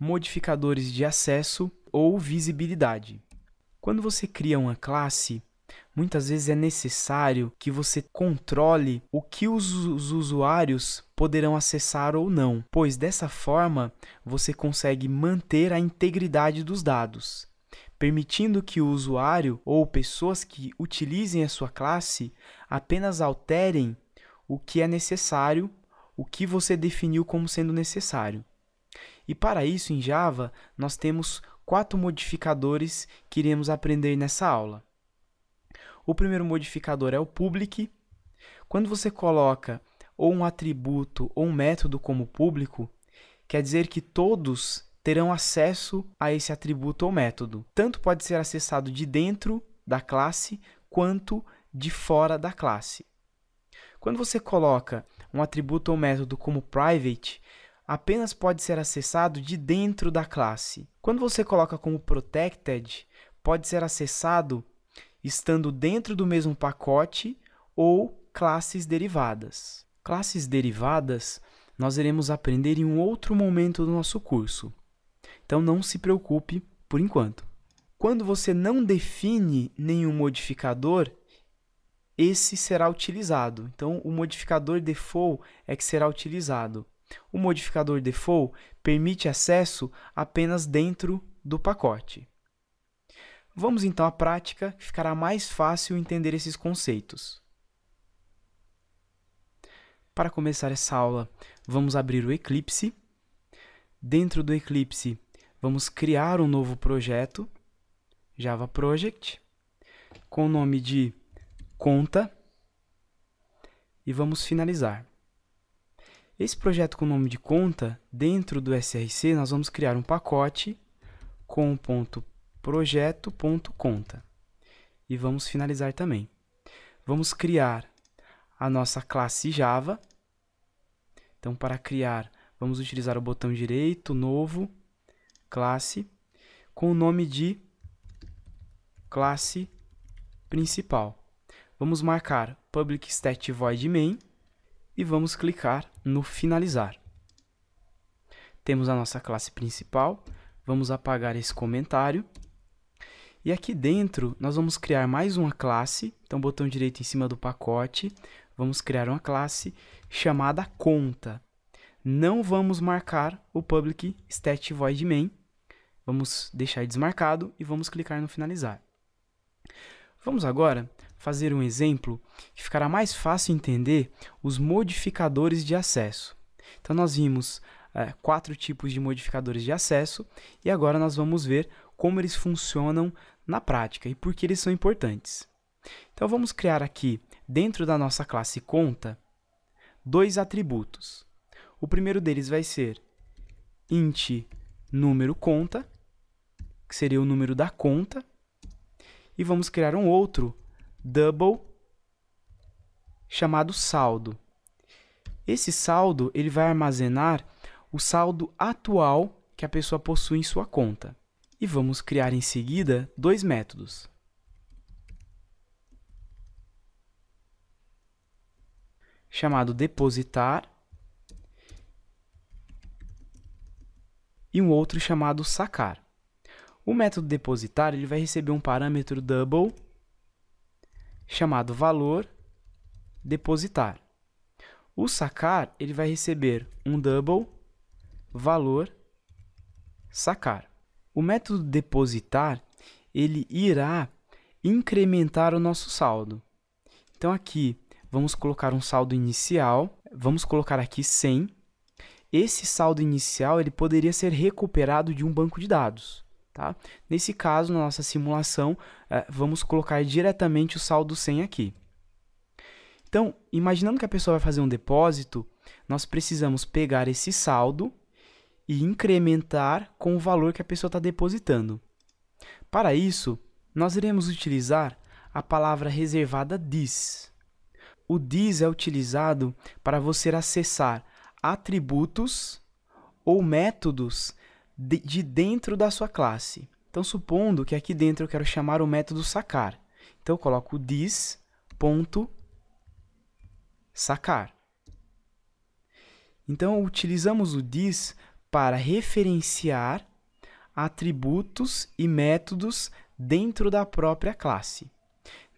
modificadores de acesso ou visibilidade. Quando você cria uma classe, muitas vezes é necessário que você controle o que os usuários poderão acessar ou não, pois dessa forma você consegue manter a integridade dos dados, permitindo que o usuário ou pessoas que utilizem a sua classe apenas alterem o que é necessário, o que você definiu como sendo necessário. E para isso, em Java, nós temos 4 modificadores que iremos aprender nessa aula. O primeiro modificador é o public. Quando você coloca ou um atributo ou um método como público, quer dizer que todos terão acesso a esse atributo ou método. Tanto pode ser acessado de dentro da classe, quanto de fora da classe. Quando você coloca um atributo ou método como private, apenas pode ser acessado de dentro da classe. Quando você coloca como protected, pode ser acessado estando dentro do mesmo pacote ou classes derivadas. Classes derivadas nós iremos aprender em um outro momento do nosso curso. Então não se preocupe por enquanto. Quando você não define nenhum modificador, esse será utilizado. Então o modificador default é que será utilizado. O modificador default permite acesso apenas dentro do pacote. Vamos então à prática, que ficará mais fácil entender esses conceitos. Para começar essa aula, vamos abrir o Eclipse. Dentro do Eclipse, vamos criar um novo projeto, Java Project, com o nome de conta, e vamos finalizar. Esse projeto com o nome de conta, dentro do SRC, nós vamos criar um pacote com .projeto.conta e vamos finalizar também. Vamos criar a nossa classe Java. Então, para criar, vamos utilizar o botão direito, novo, classe, com o nome de classe principal. Vamos marcar public stat void main e vamos clicar no finalizar. Temos a nossa classe principal, vamos apagar esse comentário. E aqui dentro nós vamos criar mais uma classe, então botão direito em cima do pacote, vamos criar uma classe chamada conta. Não vamos marcar o public stat void main, vamos deixar desmarcado e vamos clicar no finalizar. Vamos agora fazer um exemplo que ficará mais fácil entender os modificadores de acesso. Então nós vimos 4 tipos de modificadores de acesso e agora nós vamos ver como eles funcionam na prática e por que eles são importantes. Então vamos criar aqui, dentro da nossa classe conta, 2 atributos. O primeiro deles vai ser int número conta, que seria o número da conta, e vamos criar um outro double chamado saldo. Esse saldo ele vai armazenar o saldo atual que a pessoa possui em sua conta. E vamos criar em seguida 2 métodos. Chamado depositar e um outro chamado sacar. O método depositar ele vai receber um parâmetro double chamado valor depositar. O sacar ele vai receber um double valor sacar. O método depositar ele irá incrementar o nosso saldo. Então aqui vamos colocar um saldo inicial, vamos colocar aqui 100. Esse saldo inicial ele poderia ser recuperado de um banco de dados. Tá? Nesse caso, na nossa simulação, vamos colocar diretamente o saldo 100 aqui. Então, imaginando que a pessoa vai fazer um depósito, nós precisamos pegar esse saldo e incrementar com o valor que a pessoa está depositando. Para isso, nós iremos utilizar a palavra reservada this. O this é utilizado para você acessar atributos ou métodos de dentro da sua classe. Então, supondo que aqui dentro eu quero chamar o método sacar. Então, eu coloco this.sacar. Então, utilizamos o this para referenciar atributos e métodos dentro da própria classe.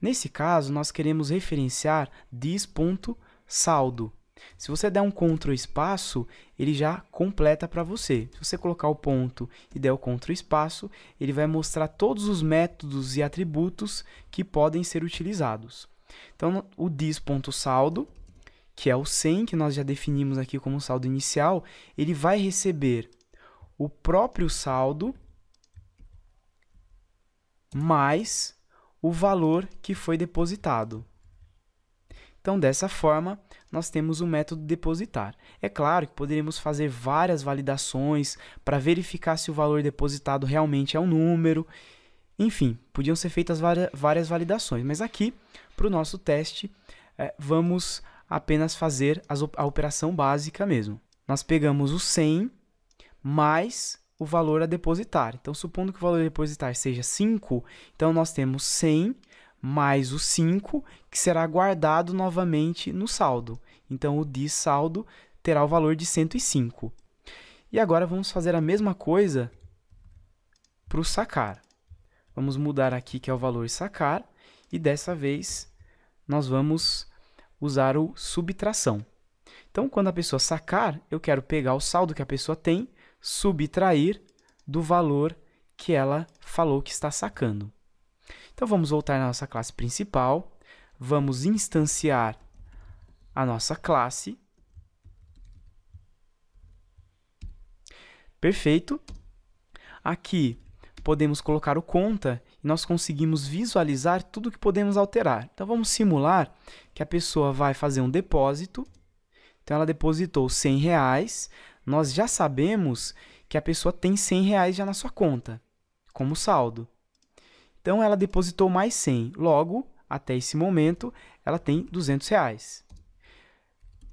Nesse caso, nós queremos referenciar this.saldo. Se você der um Ctrl espaço, ele já completa para você. Se você colocar o ponto e der o Ctrl espaço, ele vai mostrar todos os métodos e atributos que podem ser utilizados. Então, o this.saldo, que é o 100, que nós já definimos aqui como saldo inicial, ele vai receber o próprio saldo mais o valor que foi depositado. Então, dessa forma, nós temos o método depositar. É claro que poderíamos fazer várias validações para verificar se o valor depositado realmente é um número. Enfim, podiam ser feitas várias validações, mas aqui, para o nosso teste, vamos apenas fazer a operação básica mesmo. Nós pegamos o 100 mais o valor a depositar. Então, supondo que o valor a depositar seja 5, então nós temos 100 mais o 5, que será guardado novamente no saldo. Então, o this saldo terá o valor de 105. E agora vamos fazer a mesma coisa para o sacar. Vamos mudar aqui, que é o valor sacar, e dessa vez nós vamos usar o subtração. Então, quando a pessoa sacar, eu quero pegar o saldo que a pessoa tem, subtrair do valor que ela falou que está sacando. Então, vamos voltar na nossa classe principal, vamos instanciar a nossa classe. Perfeito. Aqui podemos colocar o conta e nós conseguimos visualizar tudo que podemos alterar. Então, vamos simular que a pessoa vai fazer um depósito. Então, ela depositou R$100. Nós já sabemos que a pessoa tem R$100 já na sua conta, como saldo. Então, ela depositou mais 100. Logo, até esse momento, ela tem R$200.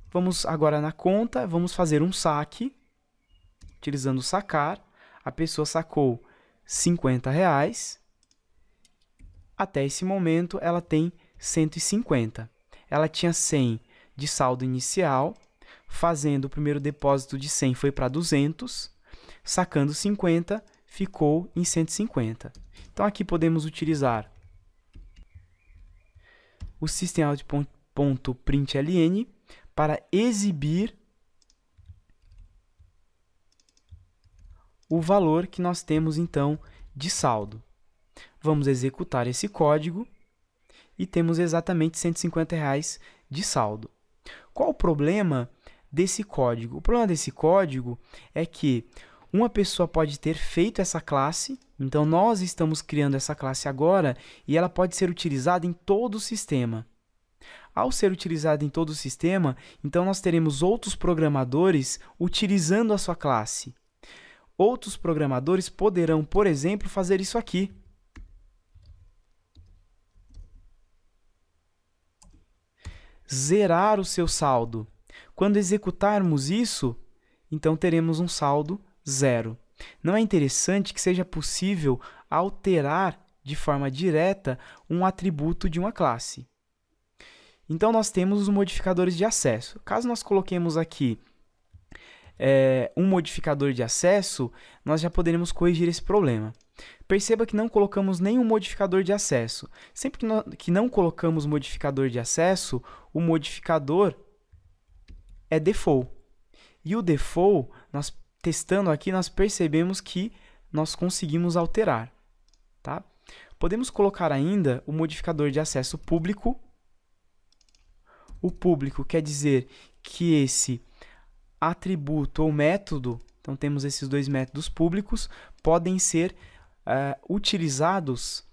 Vamos agora na conta, vamos fazer um saque, utilizando o sacar. A pessoa sacou R$50. Até esse momento, ela tem 150. Ela tinha 100 de saldo inicial, fazendo o primeiro depósito de 100 foi para 200, sacando 50, ficou em 150. Então, aqui podemos utilizar o systemout.println para exibir o valor que nós temos, então, de saldo. Vamos executar esse código e temos exatamente R$150 de saldo. Qual o problema desse código? O problema desse código é que uma pessoa pode ter feito essa classe, então nós estamos criando essa classe agora e ela pode ser utilizada em todo o sistema. Ao ser utilizada em todo o sistema, então nós teremos outros programadores utilizando a sua classe. Outros programadores poderão, por exemplo, fazer isso aqui. Zerar o seu saldo. Quando executarmos isso, então teremos um saldo 0. Não é interessante que seja possível alterar de forma direta um atributo de uma classe. Então, nós temos os modificadores de acesso. Caso nós coloquemos aqui um modificador de acesso, nós já poderemos corrigir esse problema. Perceba que não colocamos nenhum modificador de acesso. Sempre que não colocamos modificador de acesso, o modificador é default. E o default, nós testando aqui, nós percebemos que nós conseguimos alterar. Tá? Podemos colocar ainda o modificador de acesso público. O público quer dizer que esse atributo ou método, então temos esses dois métodos públicos, podem ser utilizados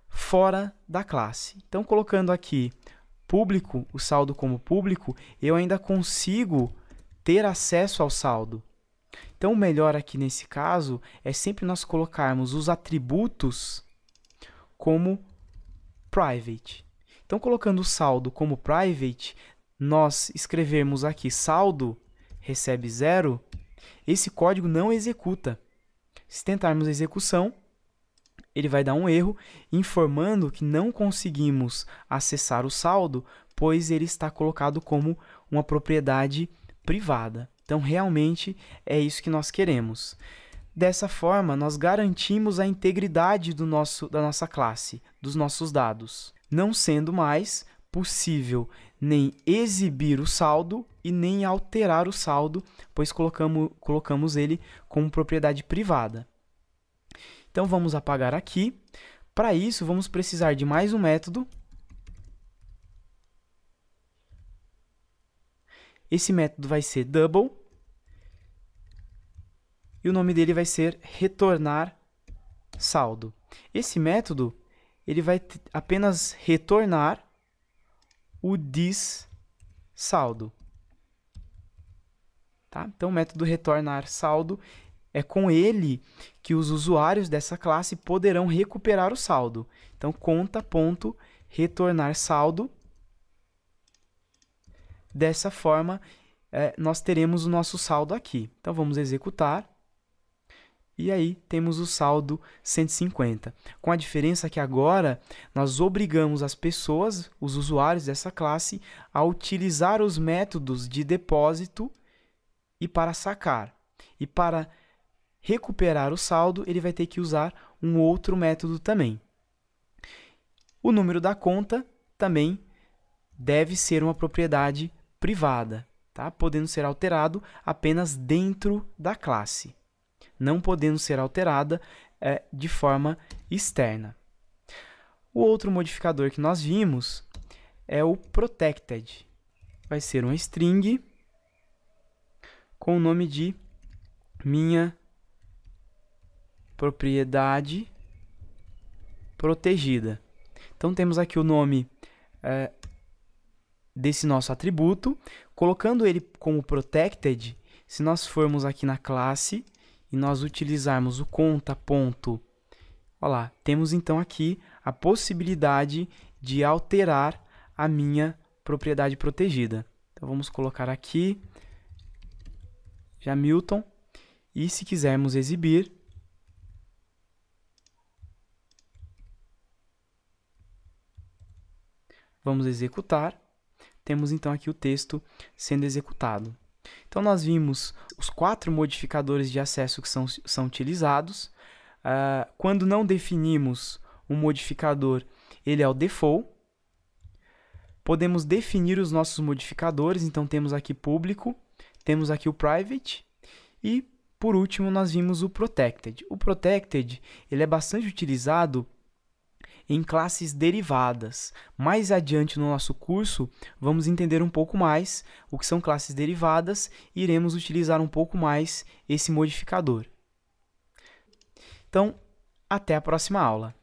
fora da classe. Então, colocando aqui público, o saldo como público, eu ainda consigo ter acesso ao saldo. Então, o melhor aqui nesse caso é sempre nós colocarmos os atributos como private. Então, colocando o saldo como private, nós escrevermos aqui saldo recebe 0, esse código não executa. Se tentarmos a execução, ele vai dar um erro informando que não conseguimos acessar o saldo, pois ele está colocado como uma propriedade privada. Então, realmente, é isso que nós queremos. Dessa forma, nós garantimos a integridade da nossa classe, dos nossos dados, não sendo mais possível nem exibir o saldo e nem alterar o saldo, pois colocamos ele como propriedade privada. Então, vamos apagar aqui. Para isso, vamos precisar de mais um método. Esse método vai ser double. E o nome dele vai ser retornar saldo. Esse método ele vai apenas retornar o this saldo. Tá? Então, o método retornar saldo é com ele que os usuários dessa classe poderão recuperar o saldo. Então, conta.retornar saldo. Dessa forma, nós teremos o nosso saldo aqui. Então, vamos executar. E aí, temos o saldo 150. Com a diferença que agora, nós obrigamos as pessoas, os usuários dessa classe, a utilizar os métodos de depósito e para sacar. E para recuperar o saldo, ele vai ter que usar um outro método também. O número da conta também deve ser uma propriedade privada, tá? Podendo ser alterado apenas dentro da classe, não podendo ser alterada de forma externa. O outro modificador que nós vimos é o protected. Vai ser uma string com o nome de minha propriedade protegida. Então, temos aqui o nome desse nosso atributo. Colocando ele como protected, se nós formos aqui na classe e nós utilizarmos o conta ponto, olha lá, temos então aqui a possibilidade de alterar a minha propriedade protegida. Então, vamos colocar aqui Jamilton, e se quisermos exibir, vamos executar. Temos então aqui o texto sendo executado. Então, nós vimos os 4 modificadores de acesso que são utilizados. Quando não definimos um modificador, ele é o default. Podemos definir os nossos modificadores, então temos aqui público, temos aqui o private e, por último, nós vimos o protected. O protected ele é bastante utilizado em classes derivadas. Mais adiante no nosso curso, vamos entender um pouco mais o que são classes derivadas e iremos utilizar um pouco mais esse modificador. Então, até a próxima aula.